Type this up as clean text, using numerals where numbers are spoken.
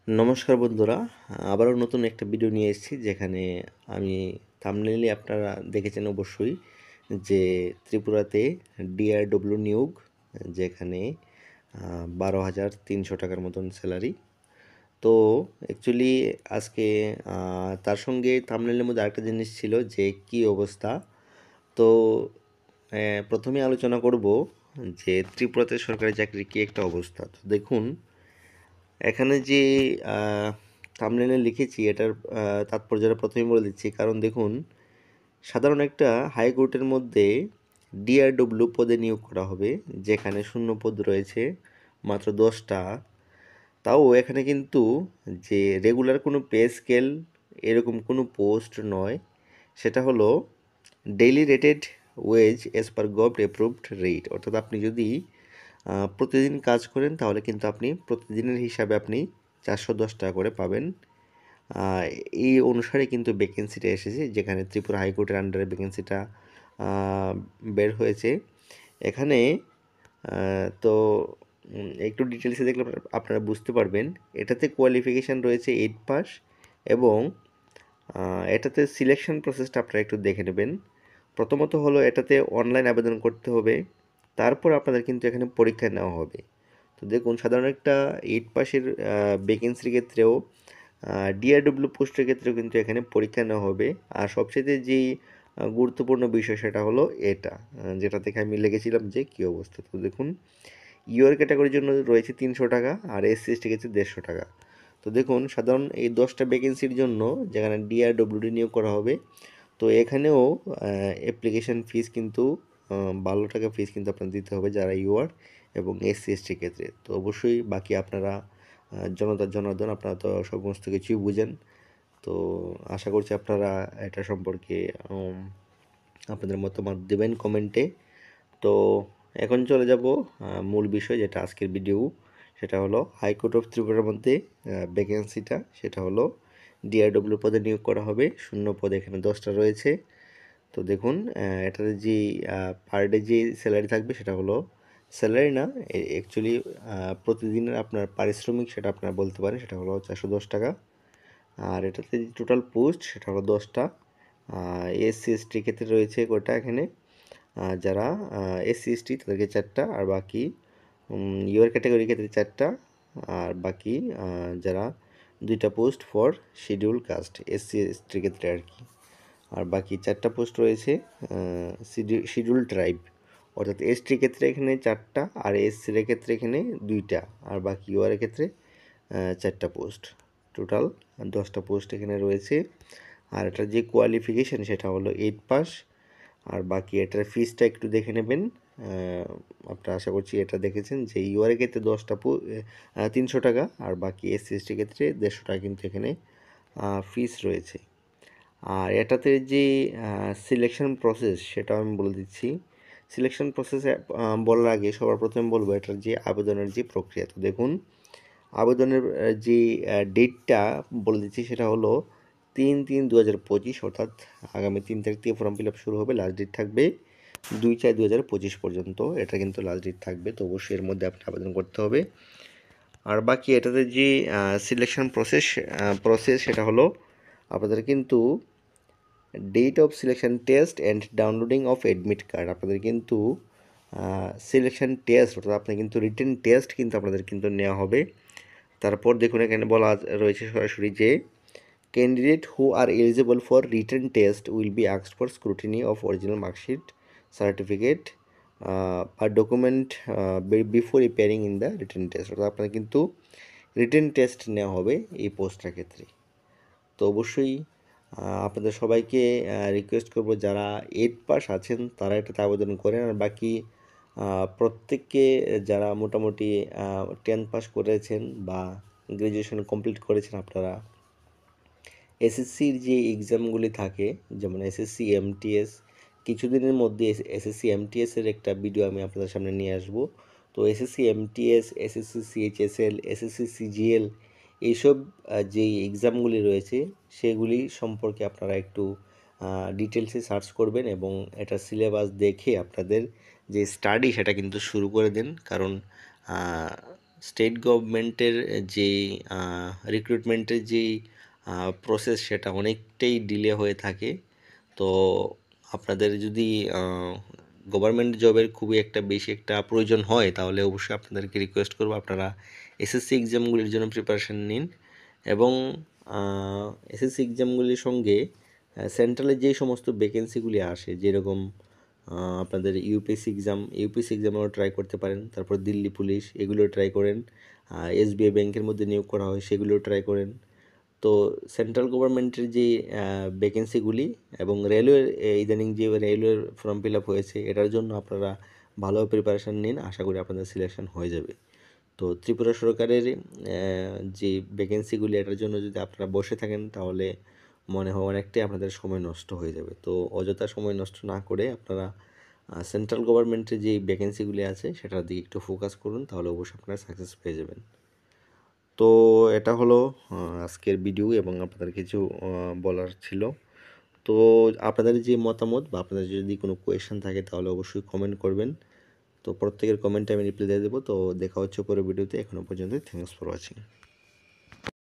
নমস্কার বন্ধুরা, আবারও নতুন একটা ভিডিও নিয়ে এসেছি যেখানে আমি থাম্বনেইলে আপনারা দেখেছেন অবশ্যই যে ত্রিপুরাতে ডিআরডব্লিউ নিয়োগ, যেখানে 12,300 টাকার মতন স্যালারি। তো অ্যাকচুয়ালি আজকে তার সঙ্গে থাম্বনেইলের মধ্যে আরেকটা জিনিস ছিল যে কি অবস্থা। তো প্রথমে আলোচনা করব যে ত্রিপুরাতে সরকারি চাকরির কি একটা অবস্থা। তো দেখুন, এখানে যে থাম্বনেইলে লিখেছি এটার তাৎপর্যটা প্রথমেই বলে দিচ্ছি, কারণ দেখুন, সাধারণ একটা হাইকোর্টের মধ্যে ডিআরডব্লিউ পদে নিয়োগ করা হবে, যেখানে শূন্য পদ রয়েছে মাত্র 10টা। তাও এখানে কিন্তু যে রেগুলার কোনো পে স্কেল এরকম কোনো পোস্ট নয়, সেটা হলো daily rated wage as per government approved rate. অর্থাৎ আপনি যদি প্রতিদিন কাজ করেন তাহলে কিন্তু আপনি প্রতিদিনের হিসাবে আপনি 410 টাকা করে পাবেন। আহ, এই অনুসারে কিন্তু ভ্যাকেন্সিটা এসেছে, যেখানে ত্রিপুরা হাইকোর্টের আন্ডারে ভ্যাকেন্সিটা বের হয়েছে এখানে। তো একটু ডিটেলসে দেখলে আপনারা বুঝতে পারবেন। এটাতে কোয়ালিফিকেশান রয়েছে 8 পাস, এবং এটাতে সিলেকশন প্রসেসটা আপনারা একটু দেখে নেবেন। প্রথমত হলো এটাতে অনলাইন আবেদন করতে হবে, তারপর আপনাদের কিন্তু এখানে পরীক্ষা নেওয়া হবে। তো দেখুন, সাধারণ একটা 8 পাসের ভ্যাকেন্সির ক্ষেত্রেও ডিআরডব্লিউ পোস্টের ক্ষেত্রেও কিন্তু এখানে পরীক্ষা নেওয়া হবে। আর সবচেয়ে যেই গুরুত্বপূর্ণ বিষয় সেটা হলো এটা, যেটা থেকে আমি লিখেছিলাম যে কী অবস্থা। তো দেখুন, ইউআর ক্যাটাগরির জন্য রয়েছে 300 টাকা, আর এসসি এসটি ক্ষেত্রে 150 টাকা। তো দেখুন, সাধারণ এই 10টা ভ্যাকেন্সির জন্য যেখানে ডিআরডব্লিউডি নিয়োগ করা হবে, তো এখানেও অ্যাপ্লিকেশান ফিস কিন্তু 12 টাকা ফিস কিন্তু আপনার দিতে হবে যারা ইউআর এবং এসসি এসটির ক্ষেত্রে। তো অবশ্যই বাকি আপনারা জনতার জনার্দন, আপনারা তো সমস্ত কিছুই বুঝেন। তো আশা করছি আপনারা এটা সম্পর্কে আপনাদের মতামত দেবেন কমেন্টে। তো এখন চলে যাব মূল বিষয়, যেটা আজকের ভিডিও, সেটা হলো হাইকোর্ট অফ ত্রিপুরার মধ্যে ভ্যাকেন্সিটা, সেটা হলো ডিআরডব্লিউ পদে নিয়োগ করা হবে। শূন্য পদ এখানে 10টা রয়েছে। তো দেখুন, এটাতে যে পার ডে যে স্যালারি থাকবে সেটা হলো, স্যালারি না, অ্যাকচুয়ালি প্রতিদিনের আপনার পারিশ্রমিক সেটা আপনারা বলতে পারেন, সেটা হলো 410 টাকা। আর এটাতে যে টোটাল পোস্ট সেটা হলো 10টা। এসসি এসটির ক্ষেত্রে রয়েছে কটা এখানে, যারা এসসি এসটি তাদেরকে 4টা, আর বাকি ইউআর ক্যাটাগরির ক্ষেত্রে 4টা, আর বাকি যারা 2টা post for schedule caste SC এসটির ক্ষেত্রে আর কি। আর বাকি 4টা পোস্ট রয়েছে শিডিউল ট্রাইব, অর্থাৎ এসটির ক্ষেত্রে এখানে 4টা, আর এসসির ক্ষেত্রে এখানে 2টা, আর বাকি ইউআরের ক্ষেত্রে 4টা পোস্ট। টোটাল 10টা পোস্ট এখানে রয়েছে। আর এটার যে কোয়ালিফিকেশান সেটা হলো 8 পাস। আর বাকি এটার ফিসটা একটু দেখে নেবেন। আপনারা আশা করছি এটা দেখেছেন যে ইউআরের ক্ষেত্রে 300 টাকা, আর বাকি এসসি এসটির ক্ষেত্রে 150 টাকা কিন্তু এখানে ফিস রয়েছে। আর এটাতে যে সিলেকশন প্রসেস সেটাও আমি বলে দিচ্ছি। সিলেকশন প্রসেসে বলার আগে সবার প্রথমে বলবো এটার যে আবেদনের যে প্রক্রিয়া। তো দেখুন, আবেদনের যে ডেটটা বলে দিচ্ছি, সেটা হলো 3/3/2025, অর্থাৎ আগামী 3 তারিখ থেকে ফর্ম ফিল আপ শুরু হবে। লাস্ট ডেট থাকবে 2/4/2025 পর্যন্ত, এটা কিন্তু লাস্ট ডেট থাকবে। তো অবশ্যই এর মধ্যে আপনি আবেদন করতে হবে। আর বাকি এটাতে যে সিলেকশন প্রসেস সেটা হলো, আপনাদের কিন্তু date of selection test and downloading of admit card, আপনাদের কিন্তু সিলেকশন টেস্ট, অর্থাৎ আপনার কিন্তু রিটেন টেস্ট কিন্তু আপনাদের কিন্তু নেওয়া হবে। তারপর দেখুন, এখানে বলা রয়েছে সরাসরি যে candidate who are eligible for written test will be asked for scrutiny of original marksheet, certificate বা document before appearing in the written test, অর্থাৎ আপনার কিন্তু রিটেন টেস্ট নেওয়া হবে এই পোস্টটার ক্ষেত্রে। তো অবশ্যই আপনাদের সবাইকে রিকোয়েস্ট করব, যারা 8 পাস আছেন তারা এটাতে আবেদন করেন। আর বাকি প্রত্যেককে যারা মোটামুটি 10 পাস করেছেন বা গ্র্যাজুয়েশন কমপ্লিট করেছেন, আপনারা এসএসসির যে এক্সামগুলি থাকে, যেমন এসএসসি এমটিএস, কিছুদিনের মধ্যে এসএসসি এমটিএসের একটা ভিডিও আমি আপনাদের সামনে নিয়ে আসব। তো SSC MTS, SSC CHSL, SSC CGL, এইসব যেই এক্সামগুলি রয়েছে সেগুলি সম্পর্কে আপনারা একটু ডিটেলসে সার্চ করবেন, এবং এটা সিলেবাস দেখে আপনাদের যে স্টাডি সেটা কিন্তু শুরু করে দেন। কারণ স্টেট গভর্নমেন্টের যে রিক্রুটমেন্টের যেই প্রসেস সেটা অনেকটাই ডিলে হয়ে থাকে। তো আপনাদের যদি গভর্নমেন্ট জবের খুবই একটা বেশি একটা প্রয়োজন হয় তাহলে অবশ্যই আপনাদেরকে রিকোয়েস্ট করবো আপনারা এসএসসি এক্সামগুলির জন্য প্রিপারেশান নিন এবং এসএসসি এক্সামগুলির সঙ্গে সেন্ট্রালের যে সমস্ত ভ্যাকেন্সিগুলি আসে যেরকম আপনাদের ইউপিএসসি এক্সামেও ট্রাই করতে পারেন, তারপর দিল্লি পুলিশ এগুলো ট্রাই করেন, এসবিআই ব্যাংকের মধ্যে নিয়োগ করা হয় সেগুলো ট্রাই করেন। তো সেন্ট্রাল গভর্নমেন্টের যে ভ্যাকেন্সিগুলি এবং রেলওয়ের ইদানিং যে রেলওয়ের ফর্ম ফিল আপ হয়েছে এটার জন্য আপনারা ভালো প্রিপারেশান নিন, আশা করি আপনাদের সিলেকশন হয়ে যাবে। তো ত্রিপুরা সরকারের যে ভ্যাকেন্সিগুলি এটার জন্য যদি আপনারা বসে থাকেন তাহলে মনে হয় অনেকটাই আপনাদের সময় নষ্ট হয়ে যাবে। তো অযথা সময় নষ্ট না করে আপনারা সেন্ট্রাল গভর্নমেন্টের যে ভ্যাকেন্সিগুলি আছে সেটার দিকে একটু ফোকাস করুন, তাহলে অবশ্যই আপনারা সাকসেস পেয়ে যাবেন। তো এটা হলো আজকের ভিডিও এবং আপনাদের কিছু বলার ছিল। তো আপনাদের যে মতামত বা আপনাদের যদি কোনো কোয়েশ্চেন থাকে তাহলে অবশ্যই কমেন্ট করবেন। তো প্রত্যেকের কমেন্টে আমি রিপ্লাই দিয়ে দেবো। তো দেখা হচ্ছে পরের ভিডিওতে। এখনও পর্যন্ত থ্যাঙ্কস ফর ওয়াচিং।